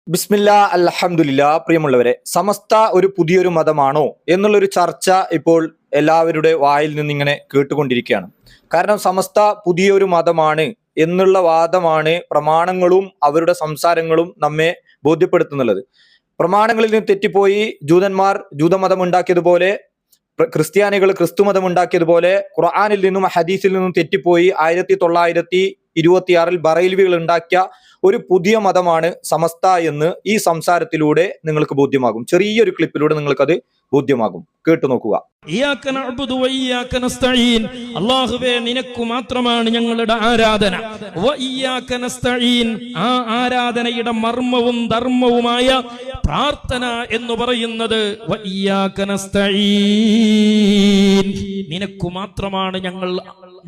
ബിസ്മില്ലാ അൽഹംദുലില്ലാ. പ്രിയമുള്ളവരെ, സമസ്ത ഒരു പുതിയൊരു മതമാണോ എന്നുള്ളൊരു ചർച്ച ഇപ്പോൾ എല്ലാവരുടെ വായിൽ നിന്നിങ്ങനെ കേട്ടുകൊണ്ടിരിക്കുകയാണ്. കാരണം സമസ്ത പുതിയൊരു മതമാണ് എന്നുള്ള വാദമാണ് പ്രമാണങ്ങളും അവരുടെ സംസാരങ്ങളും നമ്മെ ബോധ്യപ്പെടുത്തുന്നുള്ളത്. പ്രമാണങ്ങളിൽ നിന്ന് തെറ്റിപ്പോയി ജൂതന്മാർ ജൂതമതം ഉണ്ടാക്കിയതുപോലെ, ക്രിസ്ത്യാനികൾ ക്രിസ്തുമതം ഉണ്ടാക്കിയതുപോലെ, ഖുർആനിൽ നിന്നും ഹദീസിൽ നിന്നും തെറ്റിപ്പോയി 1926 ബറൈൽവികൾ ഉണ്ടാക്കിയ ഒരു പുതിയ മതമാണ് സമസ്ത എന്ന് ഈ സംസാരത്തിലൂടെ നിങ്ങൾക്ക് ബോധ്യമാകും. ചെറിയൊരു ക്ലിപ്പിലൂടെ നിങ്ങൾക്കത് ബോധ്യമാകും. കേട്ടു നോക്കുക. അല്ലാഹുവേ, നിനക്കു മാത്രമാണ് ഞങ്ങളുടെ ആരാധന. ആ ആരാധനയുടെ മർമ്മവും ധർമ്മവുമായ പ്രാർത്ഥന എന്ന് പറയുന്നത് നിനക്കു മാത്രമാണ് ഞങ്ങൾ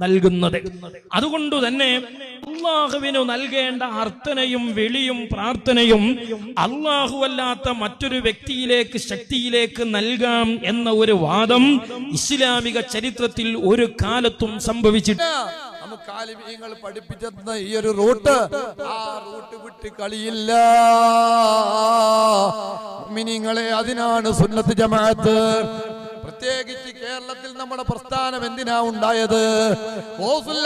നൽകുന്നത്. അതുകൊണ്ട് തന്നെ അള്ളാഹുവിനു നൽകേണ്ട അർത്ഥനയും വിളിയും പ്രാർത്ഥനയും അല്ലാഹുവല്ലാത്ത മറ്റൊരു വ്യക്തിയിലേക്ക്, ശക്തിയിലേക്ക് നൽകാം എന്ന ഒരു വാദം ഇസ്ലാമിക ചരിത്രത്തിൽ ഒരു കാലത്തും സംഭവിച്ചിട്ടില്ല. നമുക്ക് പഠിപ്പിച്ചെന്ന ഈ ഒരു റൂട്ട്, ആ റൂട്ട് വിട്ട് കളിയില്ല മുഅ്മിനീങ്ങളെ. അതിനാണ് സുന്നത്ത് ജമാഅത്ത്. പ്രത്യേകിച്ച് കേരളത്തിൽ നമ്മുടെ പ്രസ്ഥാനം എന്തിനാ ഉണ്ടായത്? ഗൗസുൽ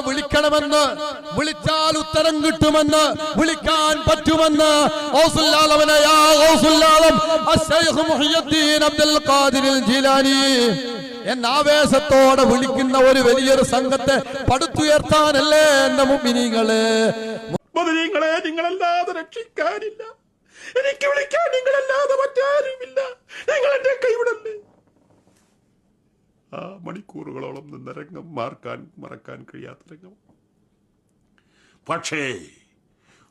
വിളിക്കണമെന്ന്, വിളിച്ചാൽ ഉത്തരം കിട്ടുമെന്ന്, വിളിക്കാൻ പറ്റുമെന്ന് ആവേശത്തോടെ വിളിക്കുന്ന ഒരു വലിയൊരു സംഘത്തെ പടുത്തുയർത്താനല്ലേ എന്റെ മുഅ്മിനീങ്ങളെ. മുഅ്മിനീങ്ങളെ, നിങ്ങളല്ലാതെ രക്ഷിക്കാനില്ല. എനിക്ക് വിളിക്കാൻ നിങ്ങളല്ലാതെ മറ്റാരുമില്ല. നിങ്ങൾ എന്റെ കൈവിടല്ലേ. ആ മണിക്കൂറുകളോളം നിന്ന രംഗം മറക്കാൻ കഴിയാത്ത രംഗം. പക്ഷേ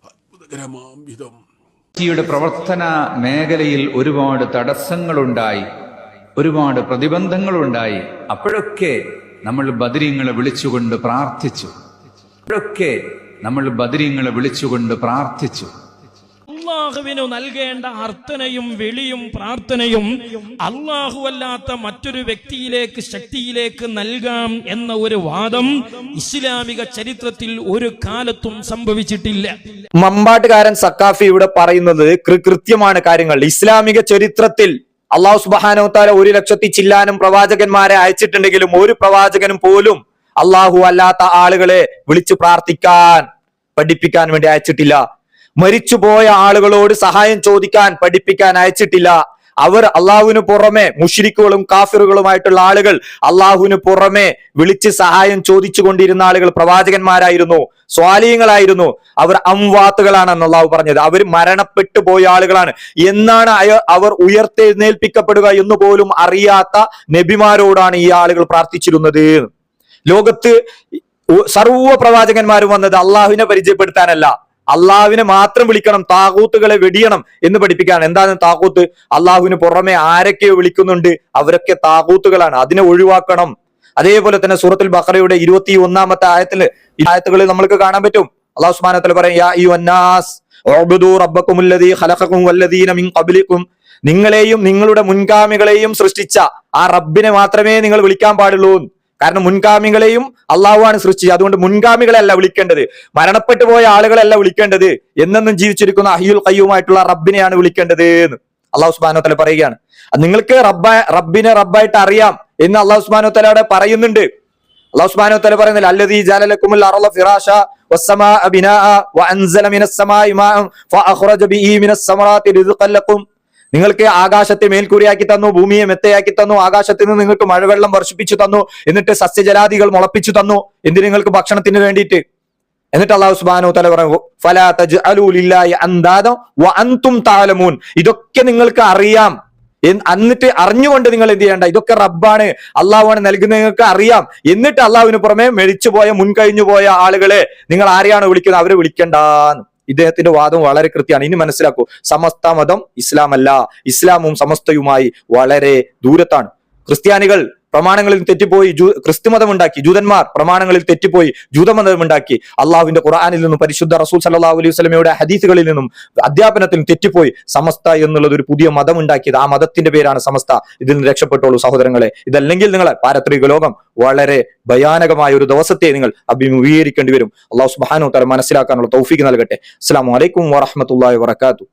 അത്ഭുതകരമാം വിധം പ്രവർത്തന മേഖലയിൽ ഒരുപാട് തടസ്സങ്ങളുണ്ടായി, ഒരുപാട് പ്രതിബന്ധങ്ങളുണ്ടായി. അപ്പോഴൊക്കെ നമ്മൾ ബദരീങ്ങളെ വിളിച്ചുകൊണ്ട് പ്രാർത്ഥിച്ചു. അള്ളാഹുവിനു നൽകേണ്ട അർത്ഥനയും വിളിയും പ്രാർത്ഥനയും അല്ലാഹുവല്ലാത്ത മറ്റൊരു വ്യക്തിയിലേക്ക്, ശക്തിയിലേക്ക് നൽകാം എന്ന ഒരു വാദം ഇസ്ലാമിക ചരിത്രത്തിൽ ഒരു കാലത്തും സംഭവിച്ചിട്ടില്ല. മമ്പാട്ടുകാരൻ സക്കാഫി ഇവിടെ പറയുന്നത് കൃത്യമാണ് കാര്യങ്ങൾ. ഇസ്ലാമിക ചരിത്രത്തിൽ അല്ലാഹു സുബ്ഹാനഹു വ തആല 1,00,000 ചില്ലാനും പ്രവാചകന്മാരെ അയച്ചിട്ടുണ്ടെങ്കിലും ഒരു പ്രവാചകനും പോലും അല്ലാഹു അല്ലാത്ത ആളുകളെ വിളിച്ചു പ്രാർത്ഥിക്കാൻ പഠിപ്പിക്കാൻ വേണ്ടി അയച്ചിട്ടില്ല. മരിച്ചുപോയ ആളുകളോട് സഹായം ചോദിക്കാൻ പഠിപ്പിക്കാൻ അയച്ചിട്ടില്ല. അവർ അള്ളാഹുവിന് പുറമെ, മുശ്രിക്കുകളും കാഫിറുകളുമായിട്ടുള്ള ആളുകൾ അള്ളാഹുവിന് പുറമെ വിളിച്ച് സഹായം ചോദിച്ചു കൊണ്ടിരുന്ന ആളുകൾ പ്രവാചകന്മാരായിരുന്നു, സ്വാലിഹീങ്ങളായിരുന്നു. അവർ അംവാത്തുകളാണെന്ന് അള്ളാഹു പറഞ്ഞത്. അവർ മരണപ്പെട്ടു പോയ ആളുകളാണ്. എന്നാണ് അവർ ഉയർത്തെഴുന്നേൽപ്പിക്കപ്പെടുക എന്ന് പോലും അറിയാത്ത നബിമാരോടാണ് ഈ ആളുകൾ പ്രാർത്ഥിച്ചിരുന്നത്. ലോകത്ത് സർവ്വ പ്രവാചകന്മാരും വന്നത് അള്ളാഹുവിനെ പരിചയപ്പെടുത്താനല്ല, അള്ളാഹുവിനെ മാത്രം വിളിക്കണം, താകൂത്തുകളെ വെടിയണം എന്ന് പഠിപ്പിക്കാൻ. എന്താണ് താകൂത്ത്? അള്ളാഹുവിന് പുറമെ ആരൊക്കെയോ വിളിക്കുന്നുണ്ട്, അവരൊക്കെ താകൂത്തുകളാണ്, അതിനെ ഒഴിവാക്കണം. അതേപോലെ തന്നെ സൂറത്തുൽ ബഖറയുടെ 21-ാമത്തെ ആയത്തുകളിൽ നമ്മൾക്ക് കാണാൻ പറ്റും. അല്ലാഹു സുബ്ഹാനഹു വ തആല പറയും, യാ അയ്യുഹന്നാസ് ഉഅ്ബുദൂ റബ്ബക്കുമുല്ലദീ ഖലഖകും വല്ലദീന മിൻ ഖബ്ലികും. നിങ്ങളെയും നിങ്ങളുടെ മുൻഗാമികളെയും സൃഷ്ടിച്ച ആ റബ്ബിനെ മാത്രമേ നിങ്ങൾ വിളിക്കാൻ പാടുള്ളൂ. കാരണം മുൻഗാമികളെയും അള്ളാഹുവാണ് സൃഷ്ടിച്ചത്. അതുകൊണ്ട് മുൻഗാമികളല്ല വിളിക്കേണ്ടത്, മരണപ്പെട്ടു പോയ ആളുകളല്ല വിളിക്കേണ്ടത്, എന്നെന്നും ജീവിച്ചിരിക്കുന്ന അഹ്യുൽ ഖയ്യൂമായിട്ടുള്ള റബ്ബിനെയാണ് വിളിക്കേണ്ടത് എന്ന് അല്ലാഹു സുബ്ഹാനഹു വ തആല പറയുകയാണ്. നിങ്ങൾക്ക് റബ്ബിനെ റബ്ബായിട്ട് അറിയാം എന്ന് അല്ലാഹു സുബ്ഹാനഹു വ തആല പറയുന്നുണ്ട്. അല്ലാഹു സുബ്ഹാനഹു വ തആല പറയുന്നില്ല, അല്ലദീ ജഅല ലക്കുമുൽ അർള ഫിറാശ വസ്സമാഅ ബിനാഅ വഅൻസല മിനസ് സമാഇ മാഅൻ ഫഅഖ്റജ ബിഹി മിനസ് സമറാത്തി റിസ്ഖൻ ലക്കും. നിങ്ങൾക്ക് ആകാശത്തെ മേൽക്കൂരയാക്കി തന്നു, ഭൂമിയെ മെത്തയാക്കി തന്നു, ആകാശത്തിൽ നിന്ന് നിങ്ങൾക്ക് മഴവെള്ളം വർഷിപ്പിച്ചു തന്നു, എന്നിട്ട് സസ്യജലാദികൾ മുളപ്പിച്ചു തന്നു, എന്തിന്? നിങ്ങൾക്ക് ഭക്ഷണത്തിന് വേണ്ടിയിട്ട്. എന്നിട്ട് അല്ലാഹു സുബ്ഹാനഹു വ തആല പറഞ്ഞു, ഫലാ തജ്അലൂ ലില്ലാഹി അൻദാദ വഅൻതും തഅലമൂൻ. ഇതൊക്കെ നിങ്ങൾക്ക് അറിയാം, എന്നിട്ട് അറിഞ്ഞുകൊണ്ട് നിങ്ങൾ എന്ത് ചെയ്യേണ്ട? ഇതൊക്കെ റബ്ബാണ്, അള്ളാഹുവാണ് നൽകുന്നത്, നിങ്ങൾക്ക് അറിയാം. എന്നിട്ട് അള്ളാഹുവിന് പുറമെ മരിച്ചുപോയ, മുൻകഴിഞ്ഞു പോയ ആളുകളെ നിങ്ങൾ ആരെയാണോ വിളിക്കുന്നത് അവരെ വിളിക്കണ്ടാന്ന്. ഇദ്ദേഹത്തിന്റെ വാദം വളരെ കൃത്യമാണ്. ഇനി മനസ്സിലാക്കൂ, സമസ്ത മതം ഇസ്ലാം അല്ല. ഇസ്ലാമും സമസ്തയുമായി വളരെ ദൂരത്താണ്. ക്രിസ്ത്യാനികൾ പ്രമാണങ്ങളിൽ തെറ്റിപ്പോയി ക്രിസ്തുമതം ഉണ്ടാക്കി, ജൂതന്മാർ പ്രമാണങ്ങളിൽ തെറ്റിപ്പോയി ജൂതമതം ഉണ്ടാക്കി. അള്ളാഹുവിന്റെ ഖുർആനിൽ നിന്നും പരിശുദ്ധ റസൂൽ സല്ലല്ലാഹു അലൈഹി വസല്ലമയുടെ ഹദീസുകളിൽ നിന്നും അധ്യാപനത്തിൽ തെറ്റിപ്പോയി സമസ്ത എന്നുള്ളത് ഒരു പുതിയ മതം ഉണ്ടാക്കിയത്. ആ മതത്തിന്റെ പേരാണ് സമസ്ത. ഇതിൽ നിന്ന് രക്ഷപ്പെട്ടോളൂ സഹോദരങ്ങളെ. ഇതല്ലെങ്കിൽ നിങ്ങളെ പാരത്രിക ലോകം വളരെ ഭയാനകമായ ഒരു ദിവസത്തെ നിങ്ങൾ അഭിമുഖീകരിക്കേണ്ടി വരും. അല്ലാഹു സുബ്ഹാനഹു വ തആല മനസ്സിലാക്കാനുള്ള തൗഫീഖ് നൽകട്ടെ. അസ്സലാമു അലൈക്കും വറഹ്മത്തുള്ളാഹി വബറകാതുഹു.